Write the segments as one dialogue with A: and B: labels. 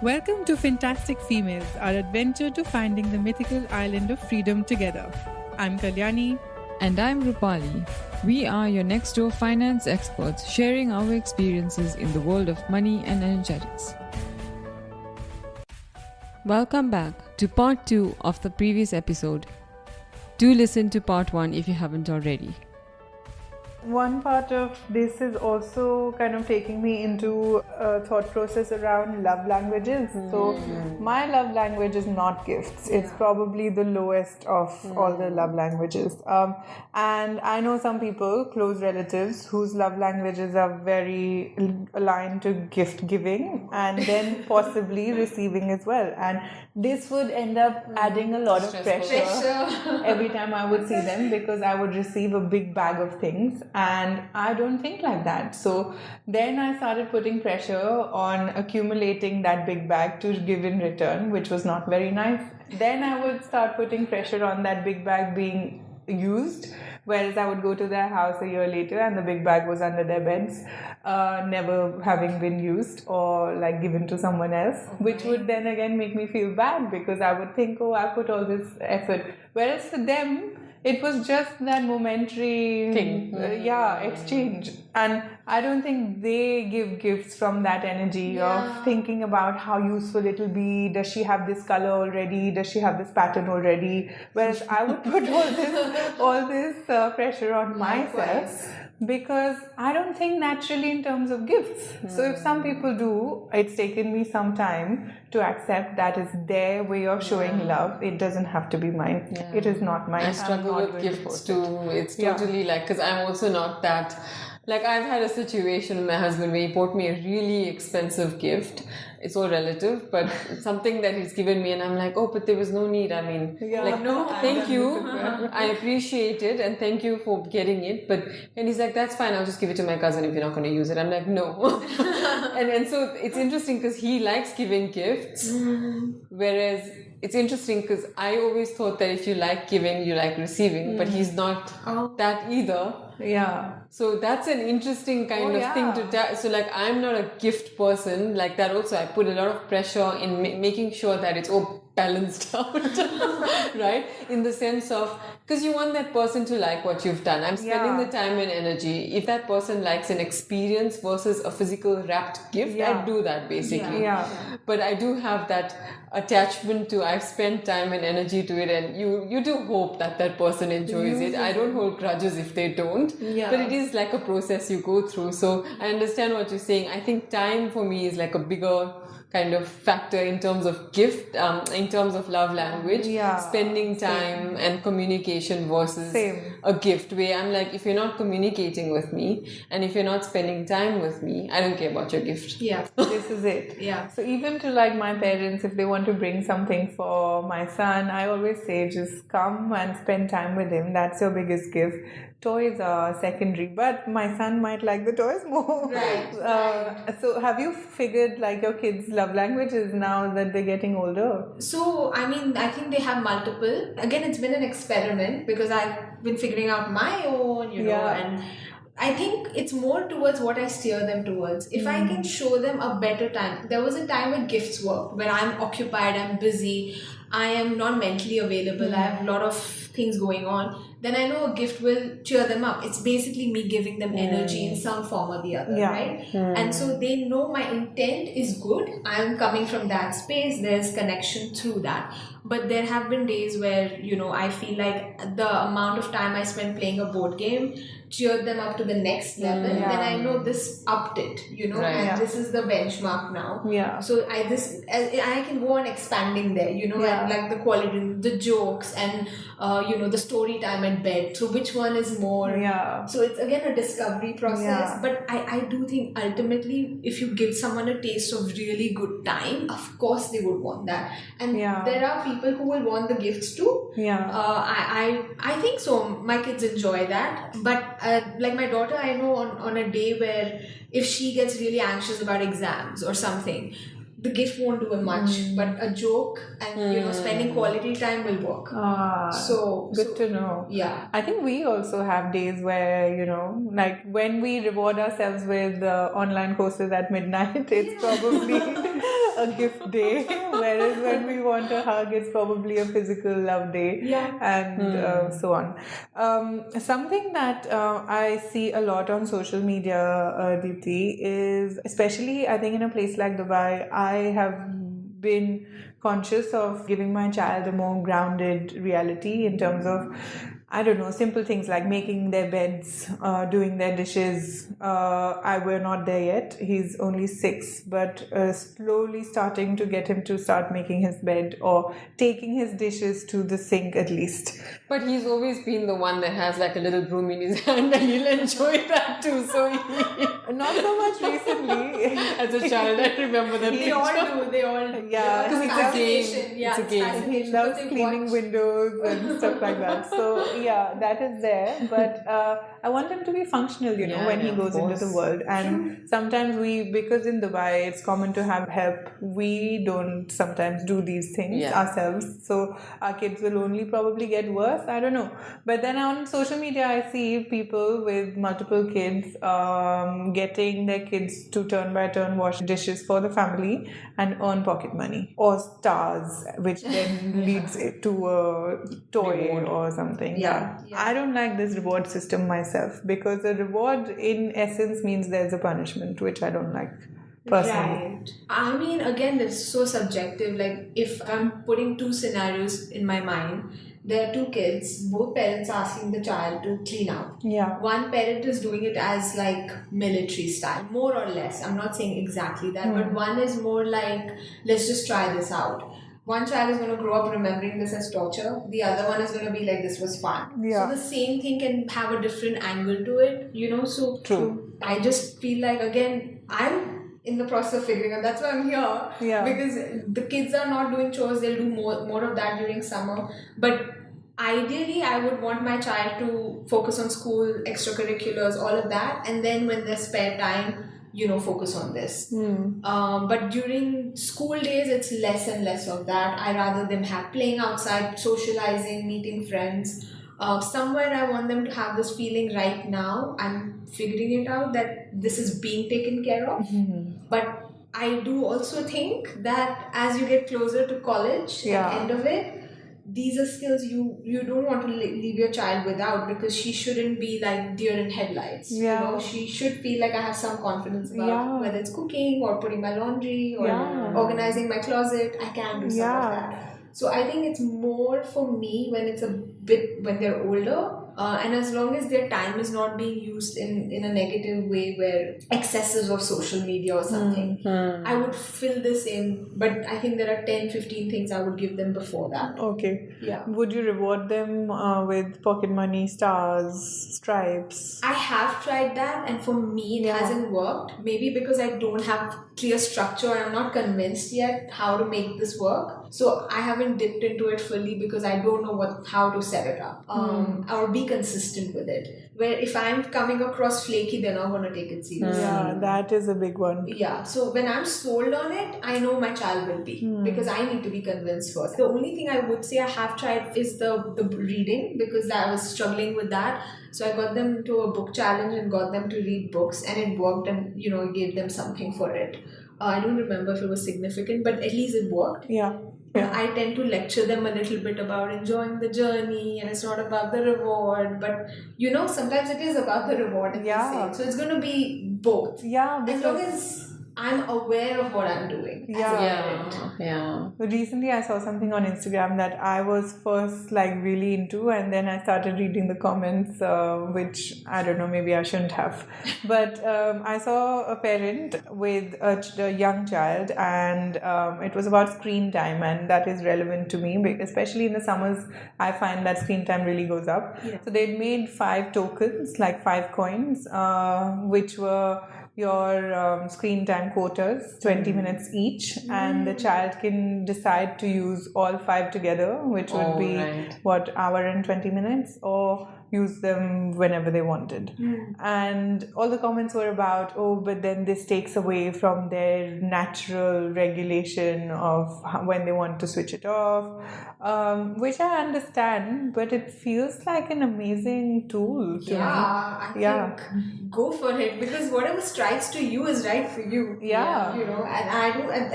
A: Welcome to Fantastic Females, our adventure to finding the mythical island of freedom together. I'm Kalyani.
B: And I'm Rupali. We are your next door finance experts sharing our experiences in the world of money and energetics. Welcome back to part 2 of the previous episode. Do listen to part 1 if you haven't already.
A: One part of this is also kind of taking me into a thought process around love languages. So my love language is not gifts. It's probably the lowest of all the love languages. And I know some people, close relatives, whose love languages are very aligned to gift giving and then possibly receiving as well. And this would end up adding a lot of pressure every time I would see them, because I would receive a big bag of things. And I don't think like that. So then I started putting pressure on accumulating that big bag to give in return, which was not very nice. Then I would start putting pressure on that big bag being used, whereas I would go to their house a year later and the big bag was under their beds, never having been used or like given to someone else, which would then again make me feel bad, because I would think, oh, I put all this effort. Whereas for them, it was just that momentary thing, exchange. And I don't think they give gifts from that energy of thinking about how useful it'll be. Does she have this color already? Does she have this pattern already? Whereas I would put all this pressure on myself, because I don't think naturally in terms of gifts. So if some people do, it's taken me some time to accept that is their way of showing love. It doesn't have to be mine. It is not mine.
C: I struggle with gifts too. It's totally like, because I'm also not that. Like, I've had a situation with my husband where he bought me a really expensive gift. It's all relative, but something that he's given me, and I'm like, oh, but there was no need. I mean, no, thank you. I appreciate it, and thank you for getting it. And he's like, that's fine. I'll just give it to my cousin if you're not going to use it. I'm like, no. and so it's interesting because he likes giving gifts, whereas it's interesting because I always thought that if you like giving, you like receiving, but he's not that either.
A: Yeah.
C: So that's an interesting kind of thing to so like, I'm not a gift person like that. Also, I put a lot of pressure in making sure that it's all balanced out, right? In the sense of, because you want that person to like what you've done. I'm spending the time and energy. If that person likes an experience versus a physical wrapped gift, I do that basically. But I do have that attachment to, I've spent time and energy to it, and you do hope that that person enjoys it. I don't hold grudges if they don't, but it is like a process you go through. So I understand what you're saying. I think time for me is like a bigger kind of factor in terms of gift, in terms of love language, spending time and communication versus a gift, where I'm like, if you're not communicating with me and if you're not spending time with me, I don't care about your gift.
A: This is it. So even to like my parents, if they want to bring something for my son, I always say, just come and spend time with him. That's your biggest gift. Toys are secondary, but my son might like the toys more. So have you figured like your kids' love languages now that they're getting older?
D: So, I mean, I think they have multiple. Again, it's been an experiment because I've been figuring out my own, you know, and I think it's more towards what I steer them towards. If I can show them a better time. There was a time when gifts worked, when I'm occupied, I'm busy, I am not mentally available, I have a lot of things going on, then I know a gift will cheer them up. It's basically me giving them energy in some form or the other, right? And so they know my intent is good. I'm coming from that space. There's connection through that. But there have been days where, you know, I feel like the amount of time I spent playing a board game cheered them up to the next level. Then I know this upped it, you know, and this is the benchmark now. So I can go on expanding there, you know, and like the quality, the jokes, and you know, the story time at bed. So which one is more? So it's again a discovery process. But I do think ultimately, if you give someone a taste of really good time, of course they would want that. And there are people who will want the gifts too. I think so. My kids enjoy that. But like my daughter, I know on a day where if she gets really anxious about exams or something, the gift won't do much, but a joke and you know, spending quality time will work. So
A: good to know. I think we also have days where, you know, like when we reward ourselves with online courses at midnight, it's probably a gift day, whereas when we want a hug, it's probably a physical love day, and so on. Something that I see a lot on social media, Deepti, is especially I think in a place like Dubai, I have been conscious of giving my child a more grounded reality in terms of, I don't know, simple things like making their beds, doing their dishes. We're not there yet. He's only 6, but slowly starting to get him to start making his bed or taking his dishes to the sink at least.
C: But he's always been the one that has like a little broom in his hand, and he'll enjoy that too. So
A: not so much recently.
C: As a child, I remember that.
D: They all do. They all.
A: Yeah,
C: because it's a game.
D: Yeah,
C: It's a game.
A: He loves cleaning windows and stuff like that. So yeah, that is there. But I want him to be functional, when he goes into the world. And sometimes because in Dubai it's common to have help, we don't sometimes do these things ourselves. So our kids will only probably get worse. I don't know. But then on social media, I see people with multiple kids getting their kids to turn by turn wash dishes for the family and earn pocket money or stars, which then leads it to a toy or something.
D: Yeah.
A: I don't like this reward system myself, because a reward in essence means there's a punishment, which I don't like personally.
D: Right. I mean, again, it's so subjective. Like, if I'm putting two scenarios in my mind, there are two kids, both parents asking the child to clean up.
A: Yeah.
D: One parent is doing it as like military style, more or less. I'm not saying exactly that, but one is more like, let's just try this out. One child is going to grow up remembering this as torture. The other one is going to be like, this was fun.
A: Yeah.
D: So the same thing can have a different angle to it, So
A: True.
D: I just feel like, again, I'm in the process of figuring out. That's why I'm here.
A: Yeah.
D: Because the kids are not doing chores. They'll do more of that during summer. But ideally, I would want my child to focus on school, extracurriculars, all of that. And then when there's spare time, focus on this. But during school days, it's less and less of that. I rather them have playing outside, socializing, meeting friends. Somewhere I want them to have this feeling right now. I'm figuring it out that this is being taken care of. But I do also think that as you get closer to college, at the end of it, these are skills you don't want to leave your child without, because she shouldn't be like deer in headlights. She should feel like I have some confidence about whether it's cooking or putting my laundry or organizing my closet. I can do some of that. So I think it's more for me when they're older. And as long as their time is not being used in a negative way, where excesses of social media or something, I would fill this in. But I think there are 10-15 things I would give them before that.
A: Okay.
D: Yeah.
A: Would you reward them with pocket money, stars, stripes?
D: I have tried that, and for me it hasn't worked. Maybe because I don't have clear structure and I'm not convinced yet how to make this work. So I haven't dipped into it fully because I don't know how to set it up or be consistent with it. Where if I'm coming across flaky, they're not going to take it seriously.
A: Yeah, that is a big one.
D: Yeah, so when I'm sold on it, I know my child will be, because I need to be convinced first. The only thing I would say I have tried is the reading, because I was struggling with that. So I got them to a book challenge and got them to read books, and it worked, and gave them something for it. I don't remember if it was significant, but at least it worked.
A: Yeah.
D: I tend to lecture them a little bit about enjoying the journey, and it's not about the reward, but sometimes it is about the reward. So it's going to be both.
A: Yeah,
D: as long as I'm aware of what I'm doing.
A: Yeah. Recently, I saw something on Instagram that I was first really into, and then I started reading the comments, which I don't know, maybe I shouldn't have. But I saw a parent with a young child, and it was about screen time, and that is relevant to me, especially in the summers. I find that screen time really goes up. Yeah. So they'd made 5 tokens, 5 coins, which were your screen time quotas, 20 minutes each, and the child can decide to use all 5 together, which would be hour and 20 minutes, or use them whenever they wanted. And all the comments were about, oh, but then this takes away from their natural regulation of when they want to switch it off, which I understand, but it feels like an amazing tool to me.
D: I think go for it, because whatever strikes to you is right for you.
A: Yeah.
D: You know, and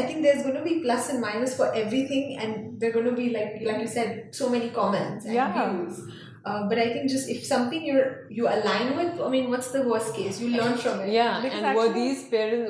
D: I think there's going to be plus and minus for everything, and they're going to be like you said, so many comments and views. But I think just if something you align with, I mean, what's the worst case? You learn from it.
C: Yeah,
A: Because
C: and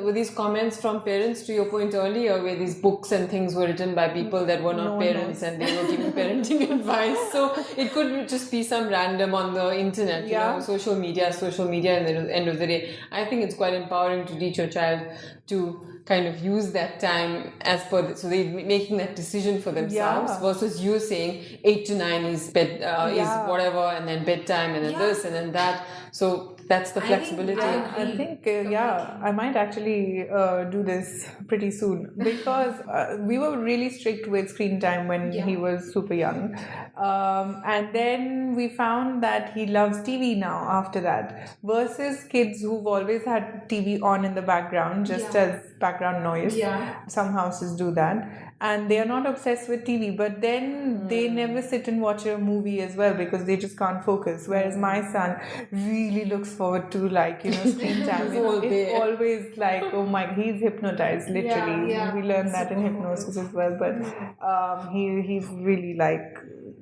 C: were these comments from parents, to your point earlier, where these books and things were written by people that were not parents and they were giving parenting advice? So it could just be some random on the internet, you know, social media, and at the end of the day, I think it's quite empowering to teach your child to kind of use that time as per so they're making that decision for themselves versus you saying 8 to 9 is bed is whatever, and then bedtime, and then this and then that. So that's the flexibility.
A: I think I might actually do this pretty soon, because we were really strict with screen time when he was super young, and then we found that he loves TV now after that, versus kids who've always had TV on in the background just as background noise. Some houses do that, and they are not obsessed with TV, but then they never sit and watch a movie as well because they just can't focus. Whereas my son really looks forward to, like, you know, screen time. It's always like, oh my, he's hypnotized, literally. We learned that in hypnosis as well, but he's really like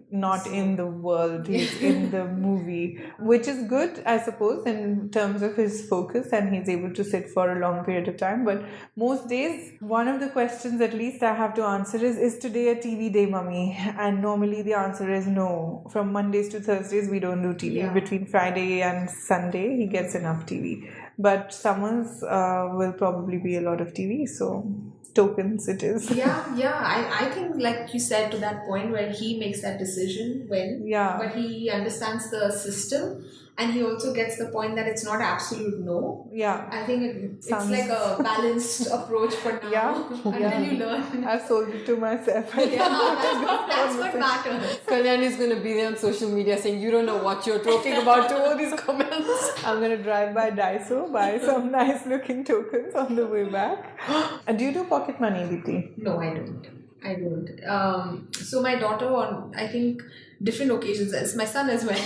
A: not in the world, he's in the movie, which is good, I suppose, in terms of his focus, and he's able to sit for a long period of time. But most days, one of the questions at least I have to answer is today a TV day, mummy? And normally the answer is no. From Mondays to Thursdays we don't do TV. Between Friday and Sunday he gets enough TV, but summers will probably be a lot of TV, so tokens it is.
D: I think, like you said, to that point where he makes that decision when, but he understands the system, and he also gets the point that it's not absolute no. I think it's like a balanced approach for now until you learn.
A: I've sold it to myself.
D: That's what matters.
C: Kalyan is going to be there on social media saying, you don't know what you're talking about to all these comments.
A: I'm going to drive by Daiso, buy some nice looking tokens on the way back. And do you do pocket money, Deepti?
D: No, I don't. So my daughter, on I think different occasions, as my son as well,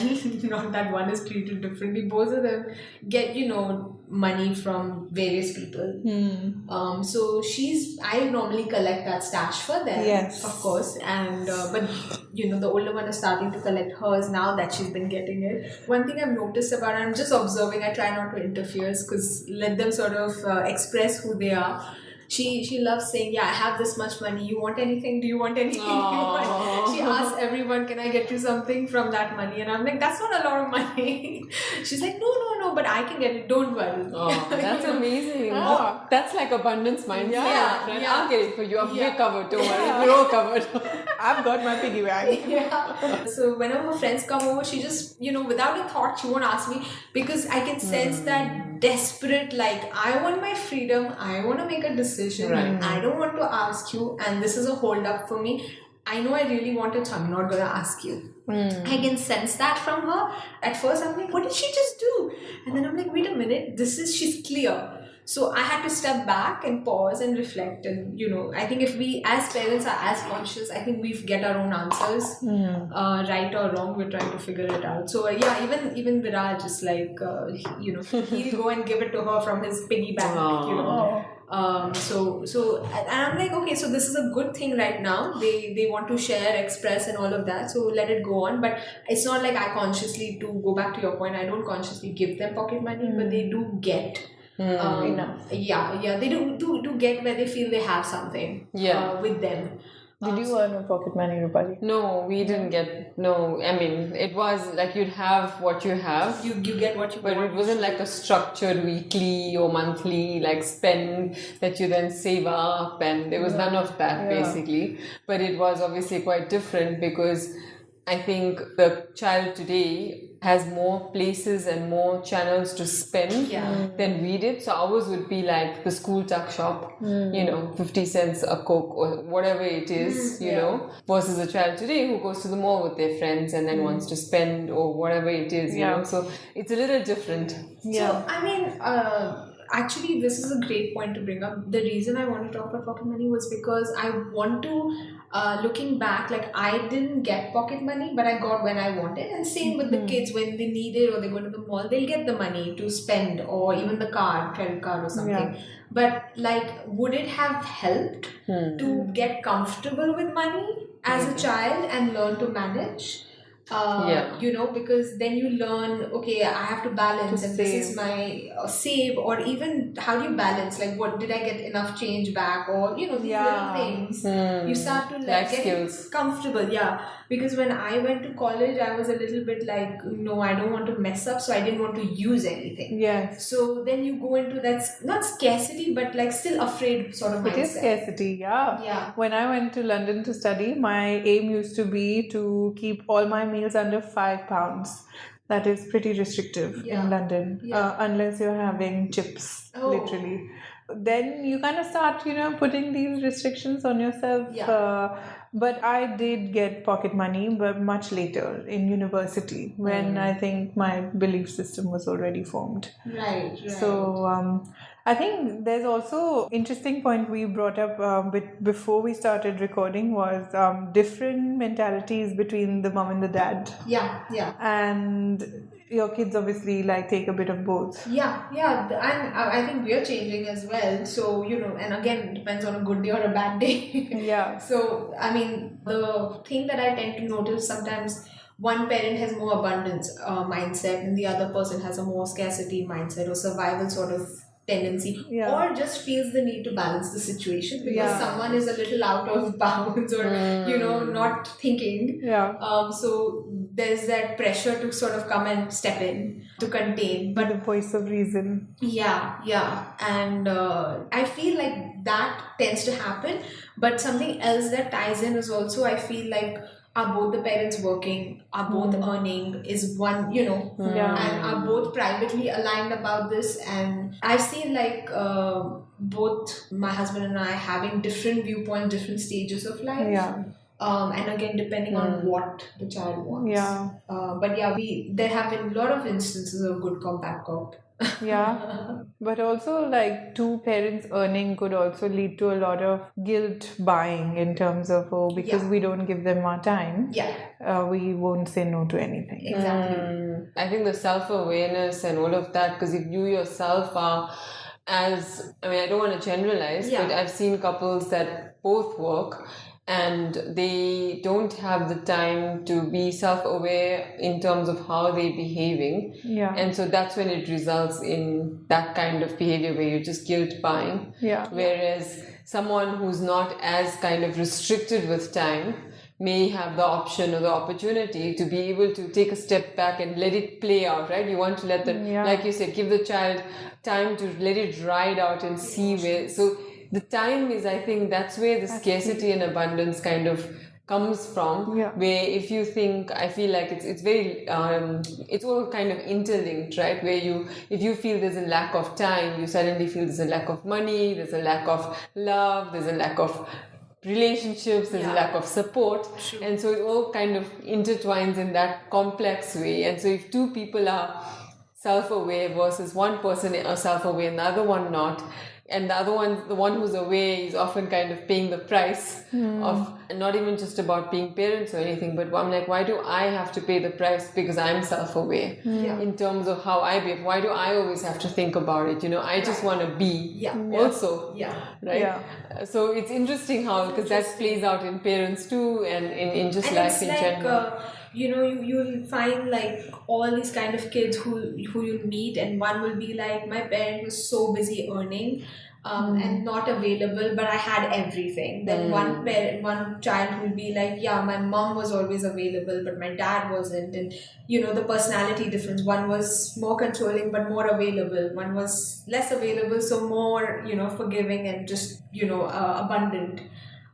D: not that one is treated differently, both of them get, you know, money from various people. So I normally collect that stash for them, of course, and but you know, the older one is starting to collect hers now that she's been getting it. One thing I've noticed about her, I'm just observing, I try not to interfere, because let them sort of express who they are. She loves saying, I have this much money. You want anything? Do you want anything? She asks everyone, can I get you something from that money? And I'm like, that's not a lot of money. She's like, no, but I can get it. Don't worry.
C: That's amazing. That's like abundance mindset. I'll get it for you. We're covered. Don't worry. We're all covered.
A: I've got my piggy bank.
D: So whenever friends come over, she just, you know, without a thought, she won't ask me, because I can sense that desperate, like, I want my freedom. I want to make a decision. I don't want to ask you, and this is a hold up for me. I know I really want it, so I'm not going to ask you. I can sense that from her. At first I'm like, what did she just do? And then I'm like, wait a minute, she's clear. So I had to step back and pause and reflect. And, you know, I think if we as parents are as conscious, I think we get our own answers, right or wrong, we're trying to figure it out. So even Viraj is like, you know, he'll go and give it to her from his piggy bank, you know. So and I'm like, okay, so this is a good thing right now. They want to share, express, and all of that. So let it go on. But it's not like I consciously, to go back to your point, I don't consciously give them pocket money, but they do get enough. They do get where they feel they have something with them.
A: Did you earn a pocket money, Rupali?
C: No, we didn't get. No, I mean, it was like you'd have what you have.
D: You get what you want.
C: But it wasn't like a structured weekly or monthly like spend that you then save up, and there was none of that basically. But it was obviously quite different because I think the child today has more places and more channels to spend than we did. So ours would be like the school tuck shop, 50 cents a Coke or whatever it is, you know, versus a child today who goes to the mall with their friends and then wants to spend or whatever it is, you know. So it's a little different.
D: So, I mean, actually, this is a great point to bring up. The reason I want to talk about pocket money was because I want to, looking back, like I didn't get pocket money, but I got when I wanted. And same with the kids, when they need it or they go to the mall, they'll get the money to spend or even the card, credit card or something. But like, would it have helped to get comfortable with money as a child and learn to manage? You know, because then you learn, okay, I have to balance and this is my save, or even how do you balance, like what did I get enough change back, or you know, these little things you start to like get
C: skills.
D: Comfortable. Because when I went to college, I was a little bit like, no, I don't want to mess up, so I didn't want to use anything. So then you go into that, not scarcity, but like still afraid sort of mindset.
A: It is scarcity, When I went to London to study, my aim used to be to keep all my meals under £5. That is pretty restrictive in London, unless you're having chips, literally. Then you kind of start, putting these restrictions on yourself. But I did get pocket money, but much later in university, when I think my belief system was already formed.
D: Right.
A: So I think there's also interesting point we brought up before we started recording was different mentalities between the mom and the dad. And your kids obviously like take a bit of both.
D: And I think we're changing as well. So, and again, it depends on a good day or a bad day. So, I mean, the thing that I tend to notice sometimes, one parent has more abundance mindset and the other person has a more scarcity mindset or survival sort of tendency, or just feels the need to balance the situation because someone is a little out of bounds or not thinking. So there's that pressure to sort of come and step in to contain,
A: but the voice of reason.
D: And I feel like that tends to happen. But something else that ties in is also, I feel like, are both the parents working, are both earning, is one, and are both privately aligned about this. And I've seen like both my husband and I having different viewpoints, different stages of life. And again, depending on what the child wants. But there have been a lot of instances of good cop, bad cop.
A: But also like two parents earning could also lead to a lot of guilt buying in terms of, because we don't give them our time, we won't say no to anything.
D: Exactly.
C: I think the self-awareness and all of that, because if you yourself are I don't want to generalize, but I've seen couples that both work and they don't have the time to be self-aware in terms of how they're behaving. And so that's when it results in that kind of behavior where you're just guilt buying. Whereas someone who's not as kind of restricted with time may have the option or the opportunity to be able to take a step back and let it play out, right? You want to let them, like you said, give the child time to let it ride out and see where... So the time is, I think that's where the scarcity and abundance kind of comes from, where if you think, I feel like it's very, it's all kind of interlinked, right? Where if you feel there's a lack of time, you suddenly feel there's a lack of money, there's a lack of love, there's a lack of relationships, there's a lack of support. And so it all kind of intertwines in that complex way. And so if two people are self-aware versus one person are self-aware and the other one not, and the one who's aware is often kind of paying the price of, not even just about being parents or anything, but I'm like, why do I have to pay the price because I'm self-aware in terms of how I behave? Why do I always have to think about it? I just want to be also, right? So it's interesting how, because that plays out in parents too and in just life in general.
D: You'll find like all these kind of kids who you'll meet, and one will be like, my parent was so busy earning and not available, but I had everything. Then one child will be like, my mom was always available, but my dad wasn't. And the personality difference. One was more controlling but more available. One was less available, so more forgiving and just abundant.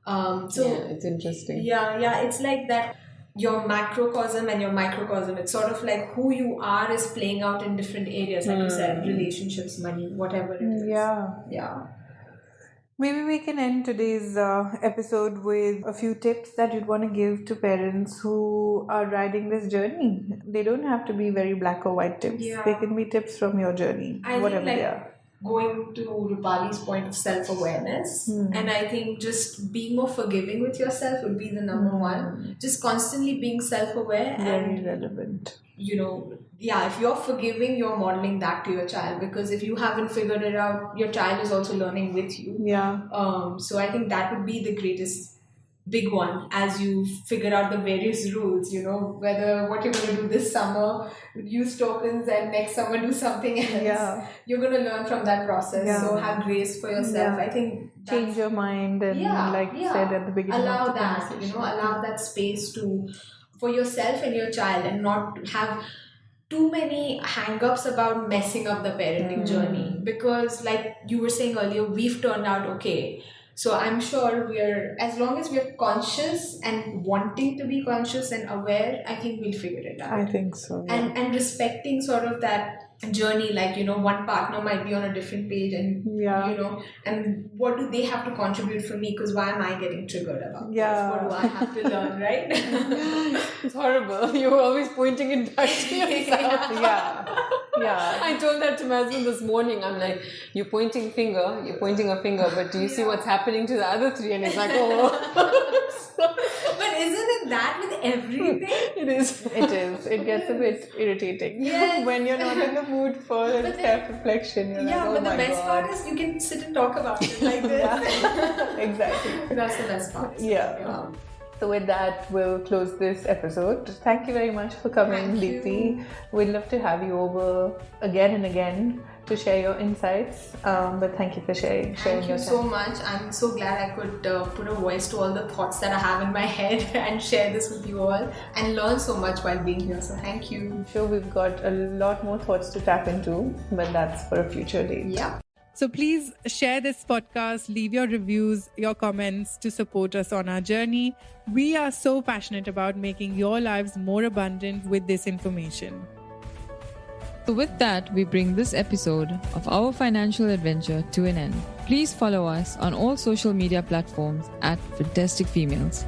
C: It's interesting.
D: It's like that. your macrocosm and your microcosm. It's sort of like who you are is playing out in different areas, like you said, relationships, money, whatever it is. Yeah.
A: Maybe we can end today's episode with a few tips that you'd want to give to parents who are riding this journey. They don't have to be very black or white tips.
D: Yeah.
A: They can be tips from your journey, whatever they are.
D: Going to Rupali's point of self-awareness, and I think just being more forgiving with yourself would be the number one. Just constantly being self-aware
A: Very
D: and
A: relevant.
D: If you're forgiving, you're modeling that to your child, because if you haven't figured it out, your child is also learning with you. So I think that would be the greatest big one as you figure out the various rules, whether what you're going to do this summer, use tokens, and next summer do something else. You're going to learn from that process. So have grace for yourself. I think
A: change your mind and you said at the beginning,
D: allow that, allow that space for yourself and your child, and not have too many hang-ups about messing up the parenting journey, because like you were saying earlier, we've turned out okay. So I'm sure as long as we're conscious and wanting to be conscious and aware, I think we'll figure it out.
A: I think so. Yeah.
D: And respecting sort of that journey, like, one partner might be on a different page, and, and what do they have to contribute for me? Because why am I getting triggered about this? What do I have to learn, right?
C: It's horrible. You're always pointing it back to yourself.
A: Yeah.
C: I told that to my husband this morning. I'm like, you're pointing a finger, but do you see what's happening to the other three? And he's like, oh.
D: But isn't it that with everything?
C: It is.
A: It gets a bit irritating when you're not in the mood for self-reflection.
D: But the best part is you can sit and talk about it like this.
A: Exactly.
D: That's the best part.
A: Yeah. So with that, we'll close this episode. Thank you very much for coming, Deepti. We'd love to have you over again and again to share your insights. But thank you for sharing
D: Thank
A: your
D: you
A: time.
D: so much. I'm so glad I could put a voice to all the thoughts that I have in my head and share this with you all and learn so much while being here. So thank you.
A: I'm sure we've got a lot more thoughts to tap into, but that's for a future date.
D: Yeah.
A: So please share this podcast, leave your reviews, your comments to support us on our journey. We are so passionate about making your lives more abundant with this information.
B: So with that, we bring this episode of our financial adventure to an end. Please follow us on all social media platforms at Fantastic Females.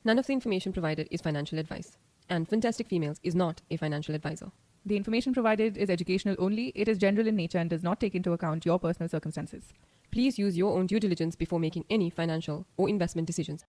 E: None of the information provided is financial advice, and Fantastic Females is not a financial advisor.
F: The information provided is educational only. It is general in nature and does not take into account your personal circumstances.
E: Please use your own due diligence before making any financial or investment decisions.